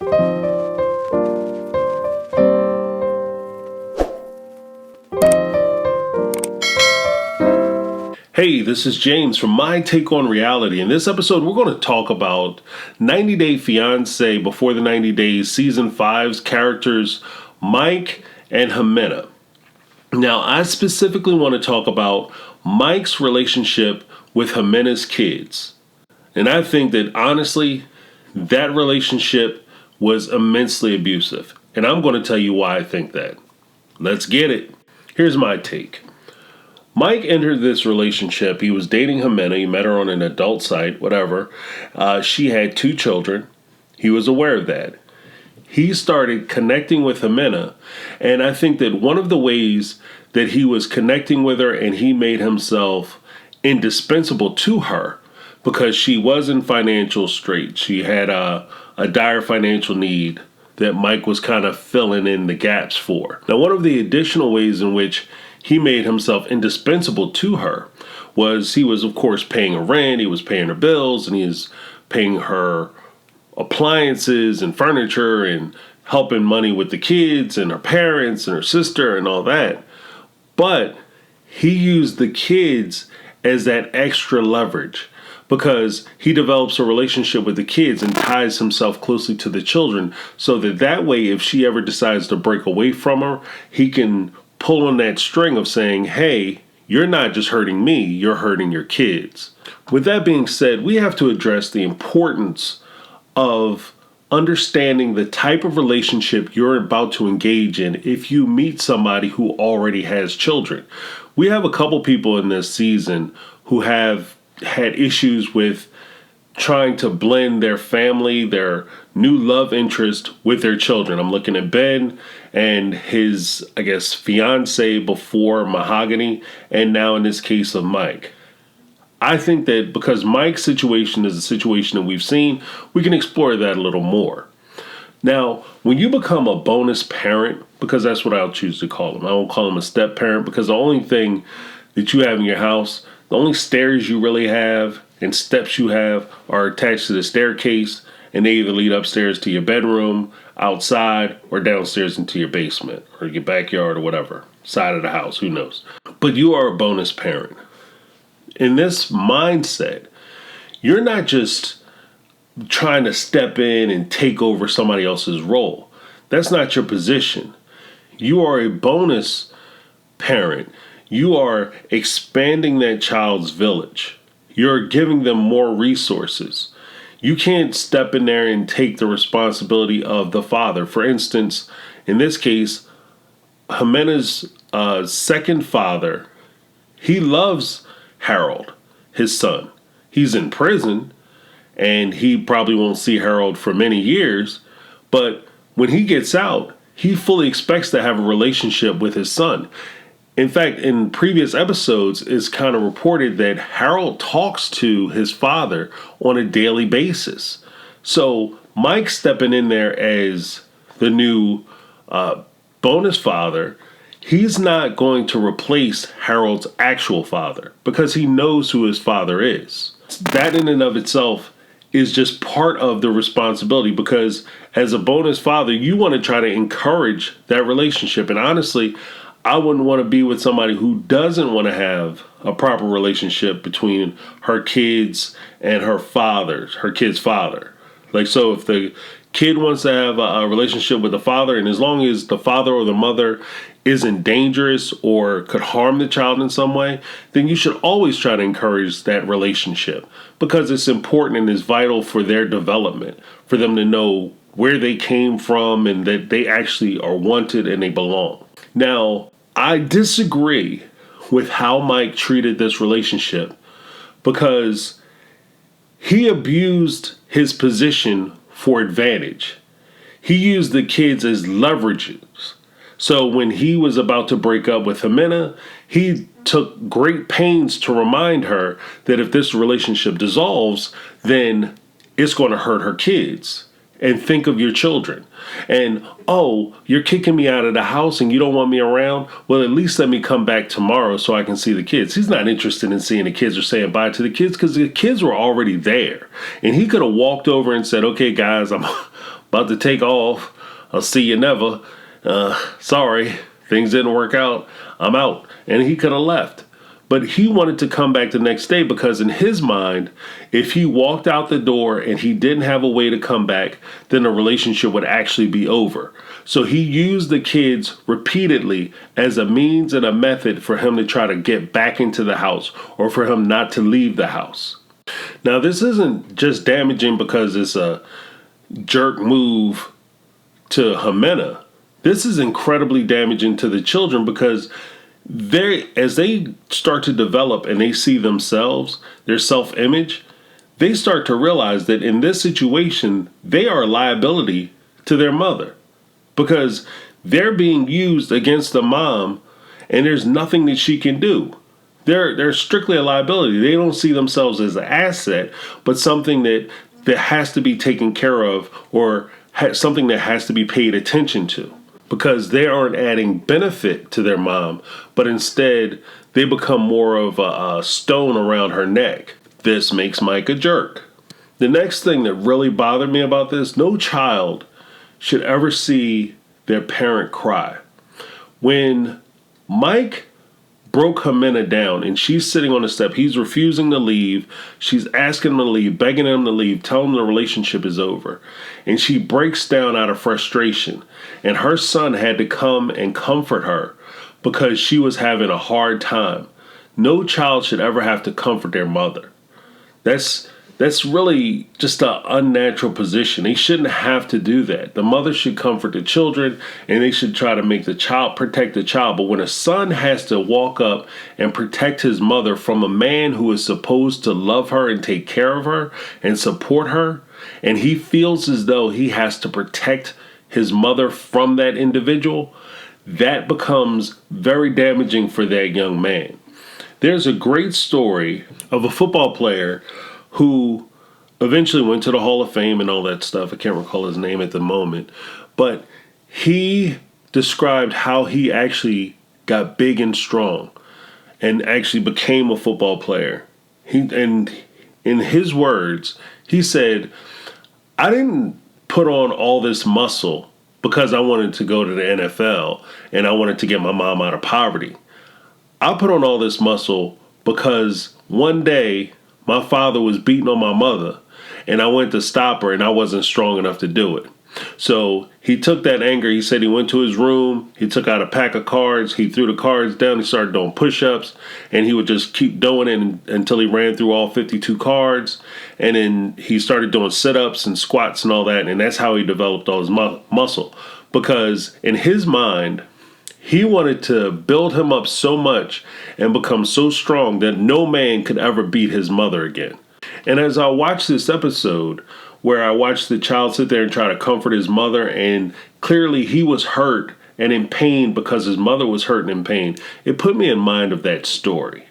Hey, this is James from My Take on Reality. In this episode, we're going to talk about 90 Day Fiancé Before the 90 Days, Season 5's characters Mike and Ximena. Now, I specifically want to talk about Mike's relationship with Ximena's kids. And I think that, honestly, that relationship was immensely abusive. And I'm going to tell you why I think that. Let's get it. Here's my take. Mike entered this relationship. He was dating Ximena. He met her on an adult site, whatever. She had 2 children. He was aware of that. He started connecting with Ximena, and I think that one of the ways that he was connecting with her and he made himself indispensable to her because she was in financial straits. She had a dire financial need that Mike was kind of filling in the gaps for. Now, one of the additional ways in which he made himself indispensable to her was he was, of course, paying her rent, he was paying her bills, and he was paying her appliances and furniture and helping money with the kids and her parents and her sister and all that. But he used the kids as that extra leverage because he develops a relationship with the kids and ties himself closely to the children so that way, if she ever decides to break away from her, he can pull on that string of saying, hey, you're not just hurting me, you're hurting your kids. With that being said, we have to address the importance of understanding the type of relationship you're about to engage in if you meet somebody who already has children. We have a couple people in this season who have had issues with trying to blend their family, their new love interest with their children. I'm looking at Ben and his, fiance before Mahogany, and now in this case of Mike. I think that because Mike's situation is a situation that we've seen, we can explore that a little more. Now, when you become a bonus parent, because that's what I'll choose to call him, I won't call him a step parent because the only thing that you have in your house, the only stairs you really have and steps you have are attached to the staircase, and they either lead upstairs to your bedroom, outside, or downstairs into your basement or your backyard or whatever, side of the house, who knows. But you are a bonus parent. In this mindset, you're not just trying to step in and take over somebody else's role. That's not your position. You are a bonus parent. You are expanding that child's village. You're giving them more resources. You can't step in there and take the responsibility of the father. For instance, in this case, Ximena's second father, he loves Harold, his son. He's in prison, and he probably won't see Harold for many years. But when he gets out, he fully expects to have a relationship with his son. In fact, in previous episodes, it's kind of reported that Harold talks to his father on a daily basis. So Mike stepping in there as the new bonus father, he's not going to replace Harold's actual father because he knows who his father is. That in and of itself is just part of the responsibility because as a bonus father, you want to try to encourage that relationship. And honestly, I wouldn't want to be with somebody who doesn't want to have a proper relationship between her kids and her kid's father. So if the kid wants to have a relationship with the father, and as long as the father or the mother isn't dangerous or could harm the child in some way, then you should always try to encourage that relationship because it's important and is vital for their development, for them to know where they came from and that they actually are wanted and they belong. Now, I disagree with how Mike treated this relationship because he abused his position for advantage. He used the kids as leverages. So when he was about to break up with Ximena, he took great pains to remind her that if this relationship dissolves, then it's going to hurt her kids. And think of your children. And, oh, you're kicking me out of the house and you don't want me around? Well, at least let me come back tomorrow so I can see the kids. He's not interested in seeing the kids or saying bye to the kids because the kids were already there. And he could have walked over and said, okay, guys, I'm about to take off. I'll see you never. Sorry, things didn't work out. I'm out. And he could have left. But he wanted to come back the next day because in his mind, if he walked out the door and he didn't have a way to come back, then the relationship would actually be over. So he used the kids repeatedly as a means and a method for him to try to get back into the house or for him not to leave the house. Now, this isn't just damaging because it's a jerk move to Ximena. This is incredibly damaging to the children because as they start to develop and they see themselves, their self-image, they start to realize that in this situation, they are a liability to their mother because they're being used against the mom and there's nothing that she can do. They're strictly a liability. They don't see themselves as an asset, but something that has to be taken care of or something that has to be paid attention to. Because they aren't adding benefit to their mom, but instead they become more of a stone around her neck. This makes Mike a jerk. The next thing that really bothered me about this, no child should ever see their parent cry. When Mike broke Ximena down and she's sitting on the step, he's refusing to leave, she's asking him to leave, begging him to leave, telling him the relationship is over, and she breaks down out of frustration, and her son had to come and comfort her because she was having a hard time. No child should ever have to comfort their mother. That's really just an unnatural position. They shouldn't have to do that. The mother should comfort the children and they should try to make the child protect the child. But when a son has to walk up and protect his mother from a man who is supposed to love her and take care of her and support her, and he feels as though he has to protect his mother from that individual, that becomes very damaging for that young man. There's a great story of a football player who eventually went to the Hall of Fame and all that stuff. I can't recall his name at the moment. But he described how he actually got big and strong and actually became a football player. And in his words, he said, I didn't put on all this muscle because I wanted to go to the NFL and I wanted to get my mom out of poverty. I put on all this muscle because one day my father was beating on my mother and I went to stop her and I wasn't strong enough to do it. So he took that anger. He said he went to his room. He took out a pack of cards. He threw the cards down. He started doing push-ups and he would just keep doing it until he ran through all 52 cards. And then he started doing sit-ups and squats and all that. And that's how he developed all his muscle, because in his mind, he wanted to build him up so much and become so strong that no man could ever beat his mother again. And as I watched this episode, where I watched the child sit there and try to comfort his mother, and clearly he was hurt and in pain because his mother was hurt and in pain, it put me in mind of that story.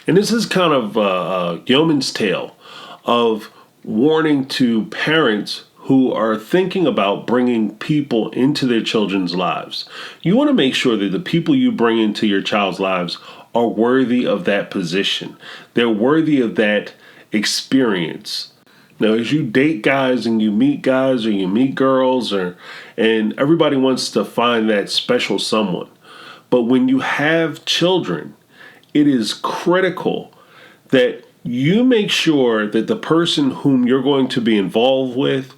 And this is kind of a yeoman's tale of warning to parents who are thinking about bringing people into their children's lives. You want to make sure that the people you bring into your child's lives are worthy of that position. They're worthy of that experience. Now, as you date guys and you meet guys or you meet girls, and everybody wants to find that special someone. But when you have children, it is critical that you make sure that the person whom you're going to be involved with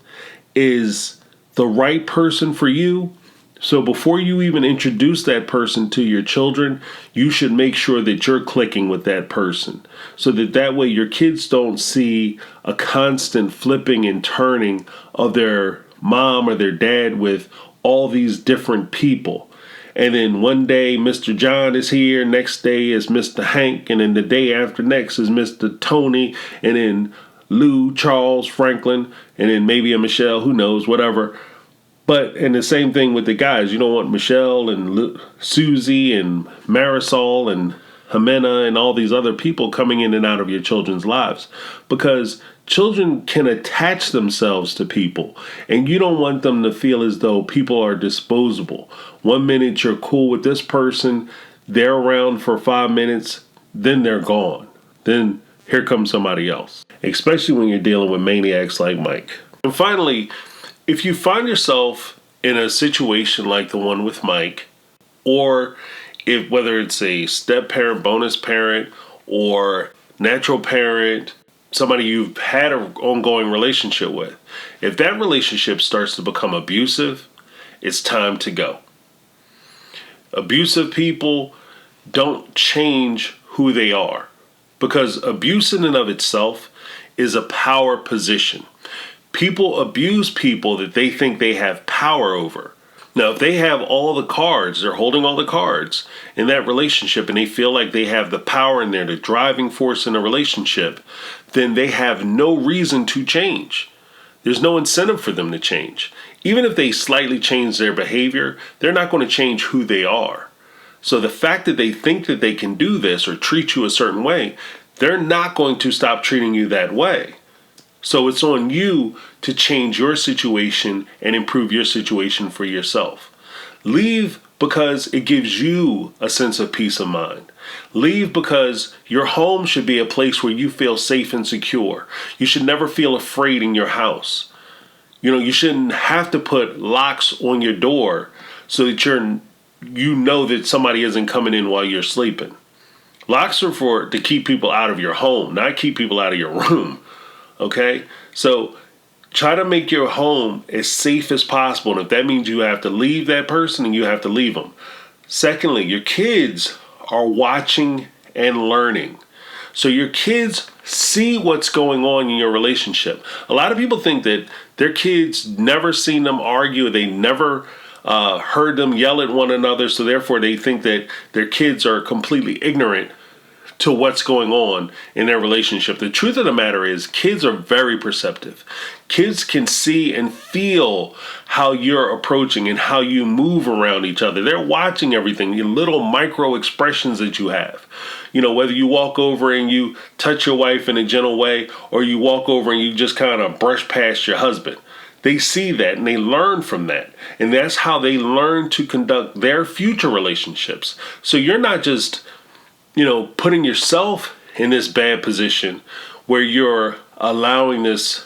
is the right person for you. So before you even introduce that person to your children, you should make sure that you're clicking with that person, so that way your kids don't see a constant flipping and turning of their mom or their dad with all these different people. And then one day Mr. John is here, next day is Mr. Hank, and then the day after next is Mr. Tony, and then Lou, Charles, Franklin, and then maybe a Michelle, who knows, whatever. And the same thing with the guys. You don't want Michelle and Susie and Marisol and Ximena and all these other people coming in and out of your children's lives, because children can attach themselves to people, and you don't want them to feel as though people are disposable. 1 minute you're cool with this person, they're around for 5 minutes, then they're gone. Then here comes somebody else, especially when you're dealing with maniacs like Mike. And finally, If you find yourself in a situation like the one with Mike, or if whether it's a step parent, bonus parent, or natural parent, somebody you've had an ongoing relationship with, if that relationship starts to become abusive, it's time to go. Abusive people don't change who they are, because abuse in and of itself is a power position. People abuse people that they think they have power over. Now, if they have all the cards, they're holding all the cards in that relationship, and they feel like they have the power and they're the driving force in a relationship, then they have no reason to change. There's no incentive for them to change. Even if they slightly change their behavior, they're not going to change who they are. So the fact that they think that they can do this or treat you a certain way, they're not going to stop treating you that way. So it's on you to change your situation and improve your situation for yourself. Leave because it gives you a sense of peace of mind. Leave because your home should be a place where you feel safe and secure. You should never feel afraid in your house. You shouldn't have to put locks on your door so that you know that somebody isn't coming in while you're sleeping. Locks are to keep people out of your home, not keep people out of your room. Okay? So try to make your home as safe as possible. And if that means you have to leave that person, then you have to leave them. Secondly, your kids are watching and learning. So your kids see what's going on in your relationship. A lot of people think that their kids never seen them argue. They never heard them yell at one another. So therefore they think that their kids are completely ignorant to what's going on in their relationship. The truth of the matter is kids are very perceptive. Kids can see and feel how you're approaching and how you move around each other. They're watching everything, the little micro expressions that you have. Whether you walk over and you touch your wife in a gentle way, or you walk over and you just kind of brush past your husband. They see that and they learn from that. And that's how they learn to conduct their future relationships. So you're not just putting yourself in this bad position where you're allowing this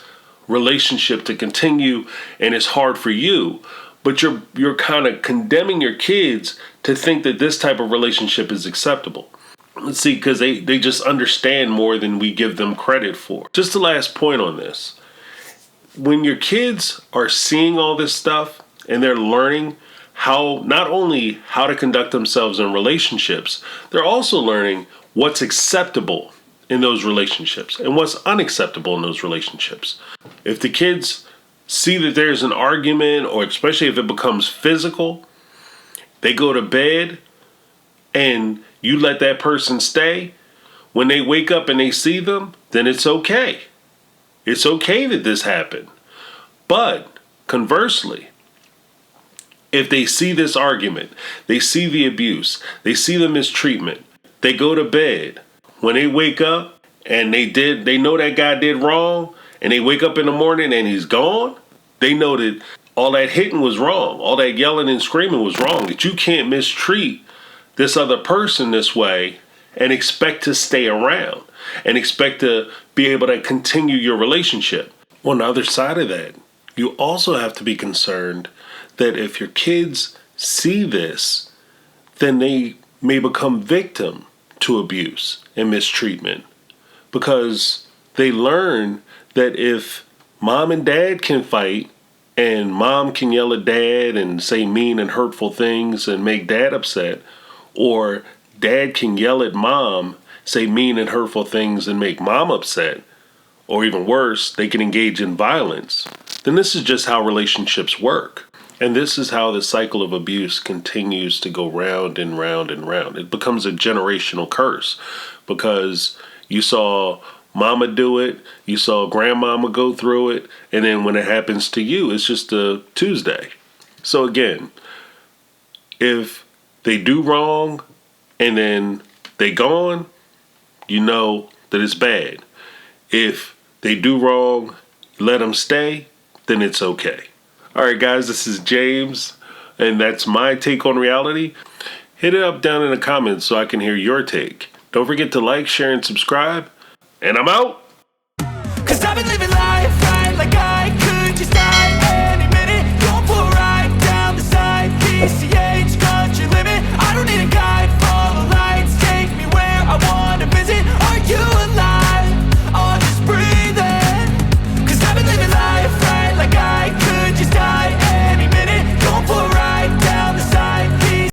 relationship to continue and it's hard for you, but you're kind of condemning your kids to think that this type of relationship is acceptable. Let's see, because they just understand more than we give them credit for. Just the last point on this. When your kids are seeing all this stuff and they're learning not only how to conduct themselves in relationships, they're also learning what's acceptable in those relationships and what's unacceptable in those relationships. If the kids see that there's an argument, or especially if it becomes physical, they go to bed and you let that person stay, when they wake up and they see them, then it's okay. It's okay that this happened. But conversely, if they see this argument, they see the abuse, they see the mistreatment, they go to bed. When they wake up and they know that guy did wrong, and they wake up in the morning and he's gone, they know that all that hitting was wrong, all that yelling and screaming was wrong, that you can't mistreat this other person this way and expect to stay around and expect to be able to continue your relationship. On the other side of that, you also have to be concerned that if your kids see this, then they may become victim to abuse and mistreatment, because they learn that if mom and dad can fight and mom can yell at dad and say mean and hurtful things and make dad upset, or dad can yell at mom, say mean and hurtful things and make mom upset, or even worse, they can engage in violence, then this is just how relationships work. And this is how the cycle of abuse continues to go round and round and round. It becomes a generational curse, because you saw mama do it, you saw grandmama go through it, and then when it happens to you, it's just a Tuesday. So again, if they do wrong and then they gone, you know that it's bad. If they do wrong, let them stay, then it's okay. All right, guys, this is James, and that's my take on reality. Hit it up down in the comments so I can hear your take. Don't forget to like, share, and subscribe, and I'm out. 'Cause I've been